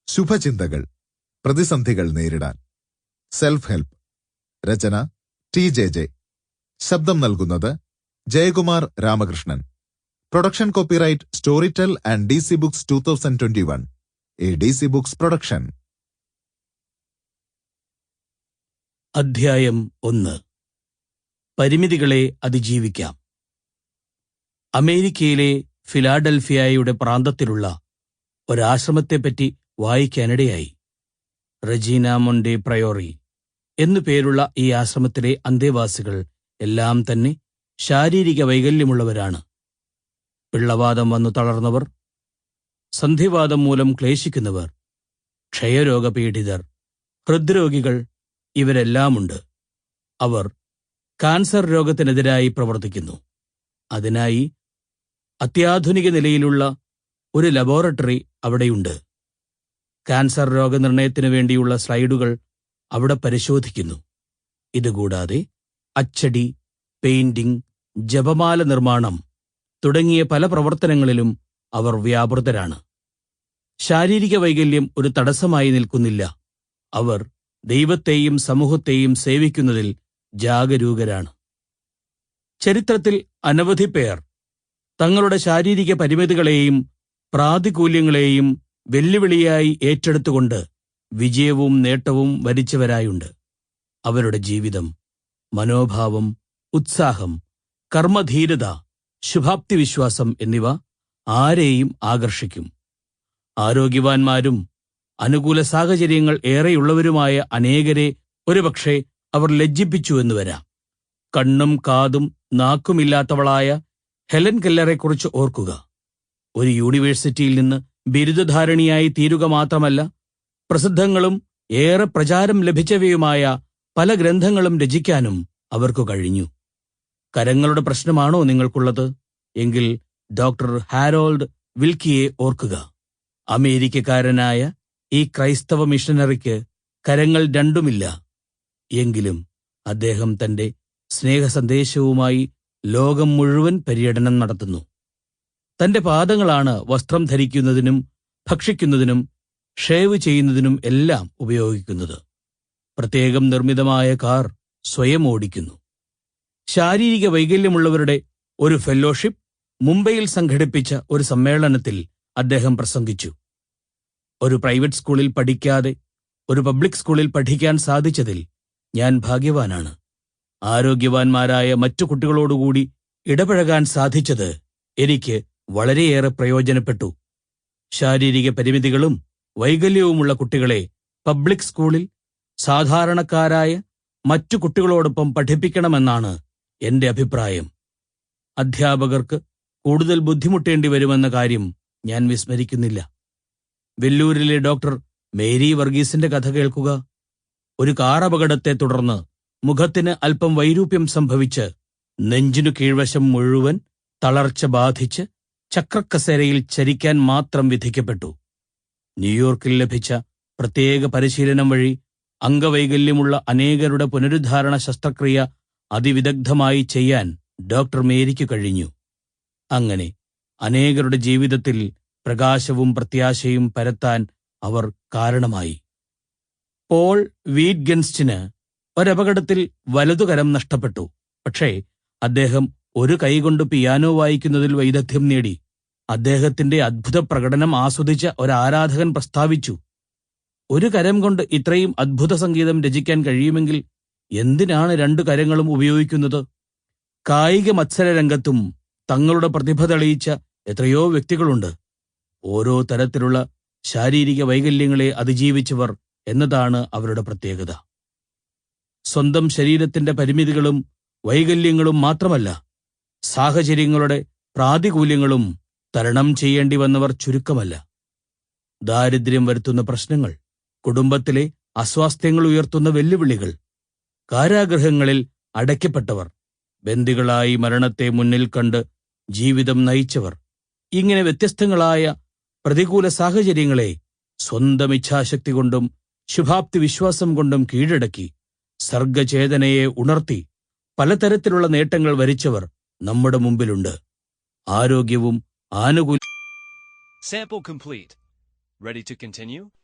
ശുഭചിന്തകൾ, പ്രതിസന്ധികൾ നേരിടാൻ. Self help. രചന TJJ. ശബ്ദം നൽകുന്നത് Jayakumar Ramakrishnan. Production copyright Storytel and DC books 2021, a DC books production. അധ്യായം 1. പരിമിതികളെ അതിജീവിക്കാം. അമേരിക്കയിലെ ഫിലാഡൽഫിയയുടെ പ്രാന്തത്തിലുള്ള ഒരാശ്രമത്തെപ്പറ്റി വായിക്കാനിടയായി. റെജീന മൊണ്ടെ പ്രയോറി എന്നു പേരുള്ള ഈ ആശ്രമത്തിലെ അന്തേവാസികൾ എല്ലാം തന്നെ ശാരീരിക വൈകല്യമുള്ളവരാണ്. പിള്ളവാദം വന്നു തളർന്നവർ, സന്ധിവാദം മൂലം ക്ലേശിക്കുന്നവർ, ക്ഷയരോഗപീഡിതർ, ഹൃദ്രോഗികൾ ഇവരെല്ലാമുണ്ട്. അവർ കാൻസർ രോഗത്തിനെതിരായി പ്രവർത്തിക്കുന്നു. അതിനായി അത്യാധുനിക നിലയിലുള്ള ഒരു ലബോറട്ടറി അവിടെയുണ്ട്. കാൻസർ രോഗനിർണയത്തിനു വേണ്ടിയുള്ള സ്ലൈഡുകൾ അവിടെ പരിശോധിക്കുന്നു. ഇതുകൂടാതെ അച്ചടി, പെയിന്റിംഗ്, ജപമാല നിർമ്മാണം തുടങ്ങിയ പല പ്രവർത്തനങ്ങളിലും അവർ വ്യാപൃതരാണ്. ശാരീരിക വൈകല്യം ഒരു തടസ്സമായി നിൽക്കുന്നില്ല. അവർ ദൈവത്തെയും സമൂഹത്തെയും സേവിക്കുന്നതിൽ ജാഗരൂകരാണ്. ചരിത്രത്തിൽ അനവധി പേർ തങ്ങളുടെ ശാരീരിക പരിമിതികളെയും പ്രാതികൂല്യങ്ങളെയും വെല്ലുവിളിയായി ഏറ്റെടുത്തുകൊണ്ട് വിജയവും നേട്ടവും വരിച്ചവരായുണ്ട്. അവരുടെ ജീവിതം, മനോഭാവം, ഉത്സാഹം, കർമ്മധീരത, ശുഭാപ്തിവിശ്വാസം എന്നിവ ആരെയും ആകർഷിക്കും. ആരോഗ്യവാന്മാരും അനുകൂല സാഹചര്യങ്ങൾ ഏറെയുള്ളവരുമായ അനേകരെ ഒരുപക്ഷെ അവർ ലജ്ജിപ്പിച്ചുവെന്ന് വരാം. കണ്ണും കാതും നാക്കുമില്ലാത്തവളായ ഹെലൻ കെല്ലറെക്കുറിച്ച് ഓർക്കുക. ഒരു യൂണിവേഴ്സിറ്റിയിൽ നിന്ന് ബിരുദധാരണിയായി തീരുക മാത്രമല്ല, പ്രസിദ്ധങ്ങളും ഏറെ പ്രചാരം ലഭിച്ചവയുമായ പല ഗ്രന്ഥങ്ങളും രചിക്കാനും അവർക്കു കഴിഞ്ഞു. കരങ്ങളുടെ പ്രശ്നമാണോ നിങ്ങൾക്കുള്ളത്? എങ്കിൽ ഡോക്ടർ ഹാരോൾഡ് വിൽക്കിയെ ഓർക്കുക. അമേരിക്കക്കാരനായ ഈ ക്രൈസ്തവ മിഷനറിക്ക് കരങ്ങൾ രണ്ടുമില്ല. എങ്കിലും അദ്ദേഹം തന്റെ സ്നേഹസന്ദേശവുമായി ലോകം മുഴുവൻ പര്യടനം നടത്തുന്നു. തന്റെ പാദങ്ങളാണ് വസ്ത്രം ധരിക്കുന്നതിനും ഭക്ഷിക്കുന്നതിനും ഷേവ് ചെയ്യുന്നതിനും എല്ലാം ഉപയോഗിക്കുന്നത്. പ്രത്യേകം നിർമ്മിതമായ കാർ സ്വയം ഓടിക്കുന്നു. ശാരീരിക വൈകല്യമുള്ളവരുടെ ഒരു ഫെല്ലോഷിപ്പ് മുംബൈയിൽ സംഘടിപ്പിച്ച ഒരു സമ്മേളനത്തിൽ അദ്ദേഹം പ്രസംഗിച്ചു. ഒരു പ്രൈവറ്റ് സ്കൂളിൽ പഠിക്കാതെ ഒരു പബ്ലിക് സ്കൂളിൽ പഠിക്കാൻ സാധിച്ചതിൽ ഞാൻ ഭാഗ്യവാനാണ്. ആരോഗ്യവാന്മാരായ മറ്റു കുട്ടികളോടുകൂടി ഇടപഴകാൻ സാധിച്ചത് എനിക്ക് വളരെയേറെ പ്രയോജനപ്പെട്ടു. ശാരീരിക പരിമിതികളും വൈകല്യവുമുള്ള കുട്ടികളെ പബ്ലിക് സ്കൂളിൽ സാധാരണക്കാരായ മറ്റു കുട്ടികളോടൊപ്പം പഠിപ്പിക്കണമെന്നാണ് എന്റെ അഭിപ്രായം. അധ്യാപകർക്ക് കൂടുതൽ ബുദ്ധിമുട്ടേണ്ടി വരുമെന്ന കാര്യം ഞാൻ വിസ്മരിക്കുന്നില്ല. വെല്ലൂരിലെ ഡോക്ടർ മേരി വർഗീസിന്റെ കഥ കേൾക്കുക. ഒരു കാർ അപകടത്തെ തുടർന്ന് മുഖത്തിന് അല്പം വൈരൂപ്യം സംഭവിച്ച് നെഞ്ചിനു കീഴ്വശം മുഴുവൻ തളർച്ച ബാധിച്ച് ചക്രക്കസേരയിൽ ചരിക്കാൻ മാത്രം വിധിക്കപ്പെട്ടു. ന്യൂയോർക്കിൽ ലഭിച്ച പ്രത്യേക പരിശീലനം വഴി അംഗവൈകല്യമുള്ള അനേകരുടെ പുനരുദ്ധാരണ ശസ്ത്രക്രിയ അതിവിദഗ്ധമായി ചെയ്യാൻ ഡോക്ടർ മേരിക്ക് കഴിഞ്ഞു. അങ്ങനെ അനേകരുടെ ജീവിതത്തിൽ പ്രകാശവും പ്രത്യാശയും പരത്താൻ അവർ കാരണമായി. പോൾ വീറ്റ്ഗൻസ്റ്റിന് ഒരപകടത്തിൽ വലതുകരം നഷ്ടപ്പെട്ടു. പക്ഷേ അദ്ദേഹം ഒരു കൈകൊണ്ട് പിയാനോ വായിക്കുന്നതിൽ വൈദഗ്ധ്യം നേടി. അദ്ദേഹത്തിന്റെ അദ്ഭുത പ്രകടനം ആസ്വദിച്ച ഒരാരാധകൻ പ്രസ്താവിച്ചു, ഒരു കരം കൊണ്ട് ഇത്രയും അദ്ഭുത സംഗീതം രചിക്കാൻ കഴിയുമെങ്കിൽ എന്തിനാണ് രണ്ടു കരങ്ങളും ഉപയോഗിക്കുന്നത്? കായിക മത്സരരംഗത്തും തങ്ങളുടെ പ്രതിഭ തെളിയിച്ച എത്രയോ വ്യക്തികളുണ്ട്. ഓരോ തരത്തിലുള്ള ശാരീരിക വൈകല്യങ്ങളെ അതിജീവിച്ചവർ എന്നതാണ് അവരുടെ പ്രത്യേകത. സ്വന്തം ശരീരത്തിന്റെ പരിമിതികളും വൈകല്യങ്ങളും മാത്രമല്ല, സാഹചര്യങ്ങളുടെ പ്രാതികൂല്യങ്ങളും തരണം ചെയ്യേണ്ടി വന്നവർ ചുരുക്കമല്ല. ദാരിദ്ര്യം വരുത്തുന്ന പ്രശ്നങ്ങൾ, കുടുംബത്തിലെ അസ്വാസ്ഥ്യങ്ങൾ ഉയർത്തുന്ന വെല്ലുവിളികൾ, കാരാഗൃഹങ്ങളിൽ അടയ്ക്കപ്പെട്ടവർ, ബന്ദികളായി മരണത്തെ മുന്നിൽ കണ്ട് ജീവിതം നയിച്ചവർ, ഇങ്ങനെ വ്യത്യസ്തങ്ങളായ പ്രതികൂല സാഹചര്യങ്ങളെ സ്വന്തം ഇച്ഛാശക്തി കൊണ്ടും ശുഭാപ്തി വിശ്വാസം കൊണ്ടും കീഴടക്കി സർഗചേതനയെ ഉണർത്തി പലതരത്തിലുള്ള നേട്ടങ്ങൾ വരിച്ചവർ നമ്മുടെ മുമ്പിലുണ്ട്. ആരോഗ്യവും ആനുകൂല്യ Sample complete. Ready to continue?